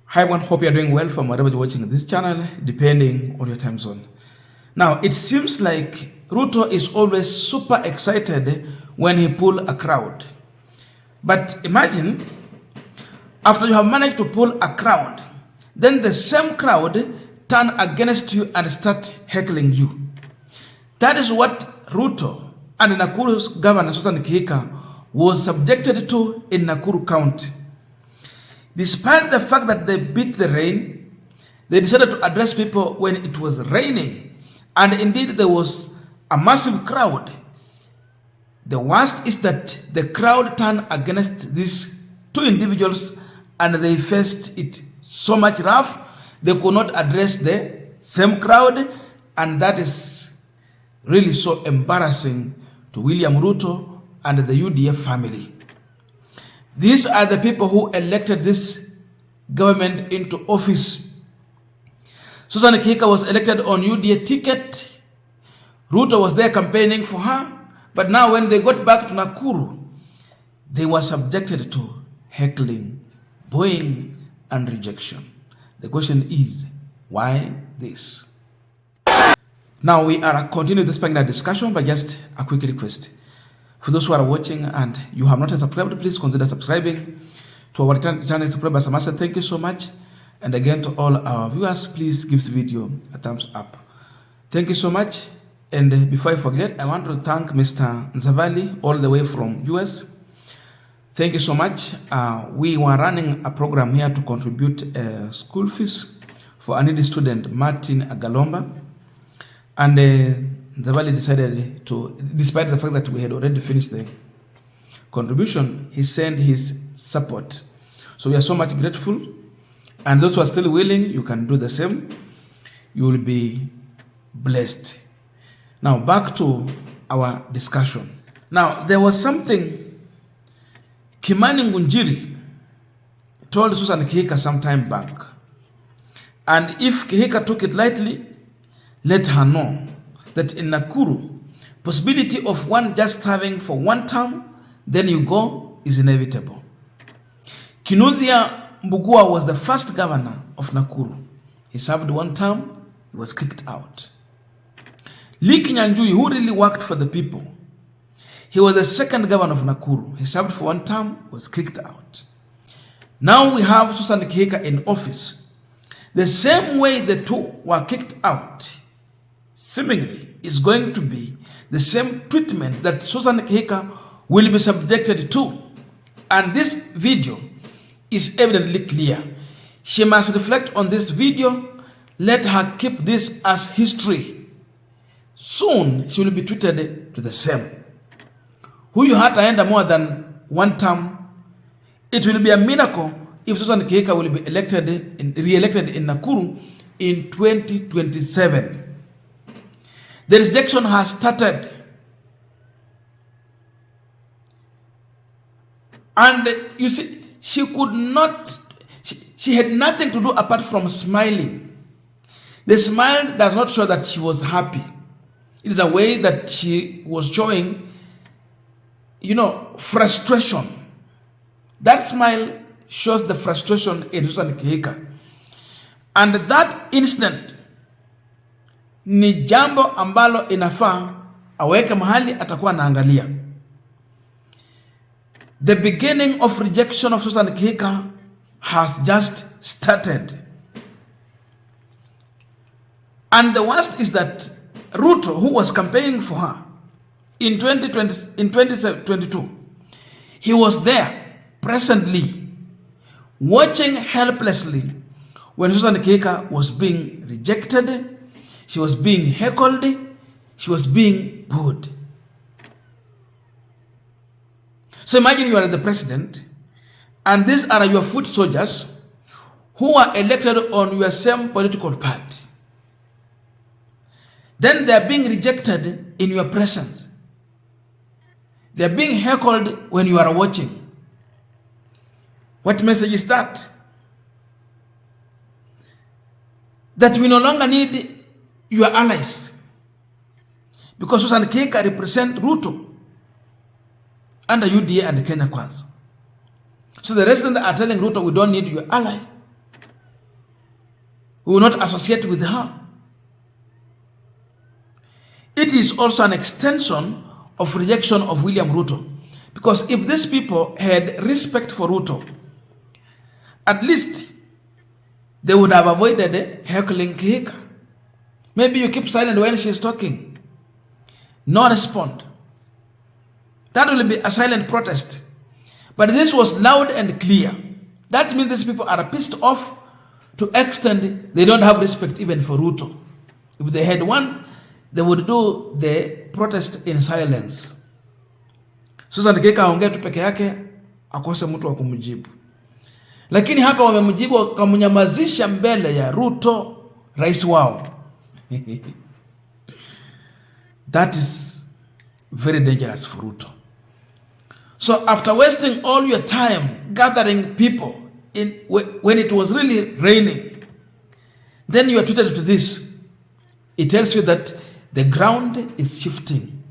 Hi everyone, hope you are doing well from wherever you're watching this channel, depending on your time zone. Now, it seems like Ruto is always super excited when he pull a crowd. But imagine, after you have managed to pull a crowd, then the same crowd turn against you and start heckling you. That is what Ruto and Nakuru's governor, Susan Kihika, was subjected to in Nakuru County. Despite the fact that they beat the rain, they decided to address people when it was raining. And indeed, there was a massive crowd. The worst is that the crowd turned against these two individuals and they faced it so much rough, they could not address the same crowd. And that is really so embarrassing to William Ruto and the UDF family. These are the people who elected this government into office. Susan Kihika was elected on UDA ticket. Ruto was there campaigning for her. But now when they got back to Nakuru, they were subjected to heckling, bullying, and rejection. The question is, why this? Now we are continuing this particular discussion, but just a quick request. For those who are watching and you have not subscribed, please consider subscribing to our channel. Subscribe as a master. Thank you so much. And again, to all our viewers, please give this video a thumbs up. Thank you so much. And before I forget, I want to thank Mr. Nzavali all the way from US. Thank you so much. We were running a program here to contribute school fees for a needy student, Martin Agalomba. And Nzavali decided to, despite the fact that we had already finished the contribution, he sent his support. So we are so much grateful. And those who are still willing, you can do the same. You will be blessed. Now, back to our discussion. Now, there was something Kimani Ngunjiri told Susan Kihika some time back. And if Kihika took it lightly, let her know that in Nakuru, possibility of one just serving for one term, then you go, is inevitable. Kinuthia Mbugua was the first governor of Nakuru. He served one term, he was kicked out. Lee Kinyanjui, who really worked for the people, he was the second governor of Nakuru. He served for one term, was kicked out. Now we have Susan Kihika in office. The same way the two were kicked out, seemingly is going to be the same treatment that Susan Kihika will be subjected to. And this video is evidently clear. She must reflect on this video. Let her keep this as history. Soon she will be treated to the same. Huyu hataenda more than one term. It will be a miracle if Susan Kihika will be re-elected in Nakuru in 2027. The rejection has started. And you see, she could not, she had nothing to do apart from smiling. The smile does not show that she was happy. It is a way that she was showing, frustration. That smile shows the frustration in Susan Kihika. And that instant, ni jambo ambalo inafaa aweke mahali atakuwa naangalia. The beginning of rejection of Susan Kihika has just started. And the worst is that Ruto, who was campaigning for her in 2022, he was there presently, watching helplessly when Susan Kihika was being rejected. She was being heckled. She was being booed. So imagine you are the president, and these are your foot soldiers who are elected on your same political party. Then they are being rejected in your presence. They are being heckled when you are watching. What message is that? That we no longer need your allies, because Susan Kihika represent Ruto under UDA and Kenya Kwanza. So the residents are telling Ruto, we don't need your ally. We will not associate with her. It is also an extension of rejection of William Ruto. Because if these people had respect for Ruto, at least they would have avoided heckling Kihika. Maybe you keep silent when she's talking. No respond. That will be a silent protest. But this was loud and clear. That means these people are pissed off to extent they don't have respect even for Ruto. If they had one, they would do the protest in silence. Susan Kihika aongea tu peke yake, akose mtu wa kumjibu. Lakini hapa wamemjibu wakamnyamazisha mbele ya Ruto, rais wao. That is very dangerous for Ruto. So after wasting all your time gathering people when it was really raining, then you are treated to this. It tells you that the ground is shifting.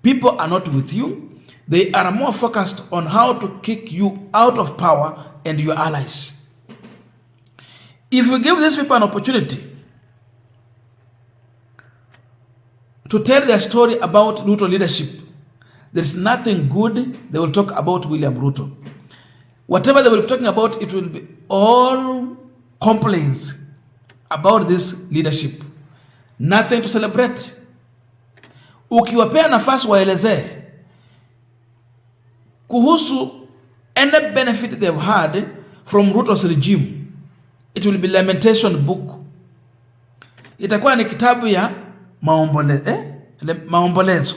People are not with you. They are more focused on how to kick you out of power and your allies. If you give these people an opportunity to tell their story about Ruto leadership, there's nothing good they will talk about William Ruto. Whatever they will be talking about, it will be all complaints about this leadership. Nothing to celebrate. Ukiwapea nafasi waelezee kuhusu any benefit they've had from Ruto's regime, it will be lamentation book. Itakuwa ni kitabu ya maombolezo.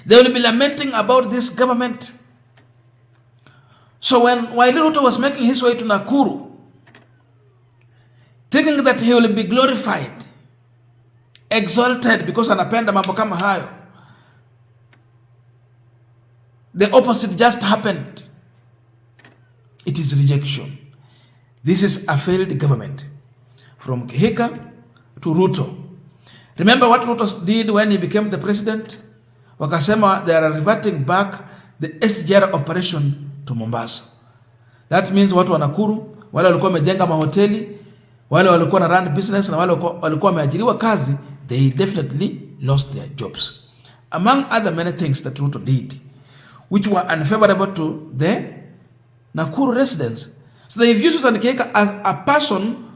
They will be lamenting about this government. So while Ruto was making his way to Nakuru, thinking that he will be glorified, exalted because anapenda mambo kama hayo, the opposite just happened. It is rejection. This is a failed government. From Kihika to Ruto. Remember what Ruto did when he became the president? Wakasema they are reverting back the SGR operation to Mombasa. That means watu wa Nakuru, wale walikuwa wamejenga mahoteli, wale walikuwa na run business na wale walikuwa wameajiriwa kazi, they definitely lost their jobs. Among other many things that Ruto did, which were unfavorable to the Nakuru residents. So they've used Susan Kihika as a person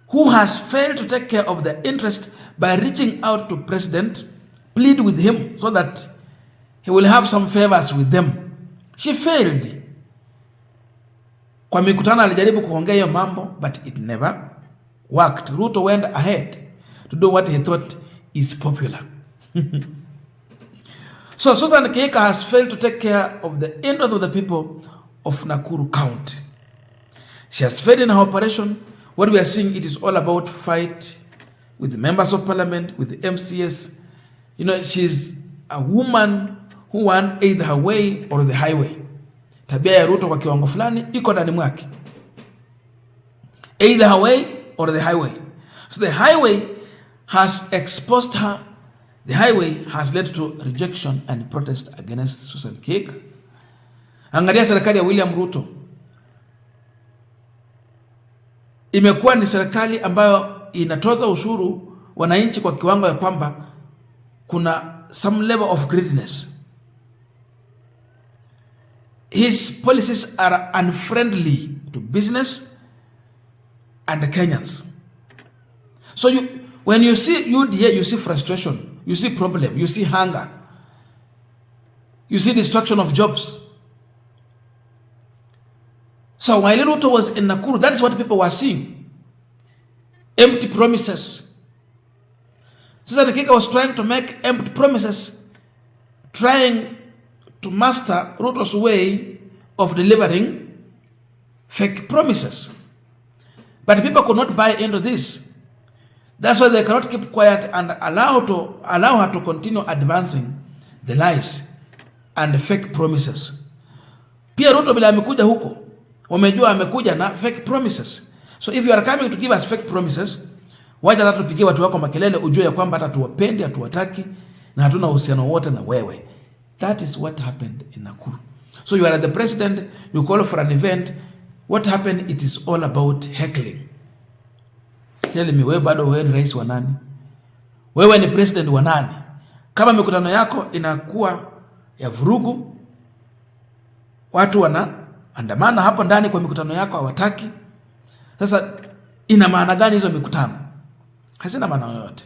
who has failed to take care of their interest by reaching out to president, plead with him so that he will have some favors with them. She failed. Kwa mikutano alijaribu kuongea hiyo mambo, but it never worked. Ruto went ahead to do what he thought is popular. So Susan Kihika has failed to take care of the interest of the people of Nakuru County. She has failed in her operation. What we are seeing, it is all about fight with the members of parliament, with the MCS. You know, she's a woman who wants either her way or the highway. Tabia ya Ruto kwa kiwango fulani iko ndani mwake. Either her way or the highway. So the highway has exposed her. The highway has led to rejection and protest against Susan Kihika. Angalia serikali ya William Ruto. Imekuwa ni serikali ambayo inatoza ushuru wananchi kwa kiwango ya kwamba kuna some level of greediness. His policies are unfriendly to business and the Kenyans. So when you see UDA, you see frustration, you see problem, you see hunger, you see destruction of jobs. So while Ruto was in Nakuru, that is what people were seeing. Empty promises. Susan Kihika was trying to make empty promises, trying to master Ruto's way of delivering fake promises. But people could not buy into this. That's why they cannot keep quiet and allow her to continue advancing the lies and the fake promises. Pia Ruto bila amekuja huko, wamejua amekuja na fake promises. So if you are coming to give us fake promises, wacha hata tupigie watu wako makelele, ujue ya kwamba hata tuwapendi, hatuwataki na hatuna uhusiano wote na wewe. That is what happened in Nakuru. So you are the president, you call for an event. What happened? It is all about heckling. Tell me, wewe bado wewe ni rais wa nani? Wewe ni president wa nani? Kama mikutano yako inakuwa ya vurugu, watu wanaandamana hapo ndani kwa mikutano yako hawataki, sasa ina maana gani hizo mikutano? Hazina maana yoyote.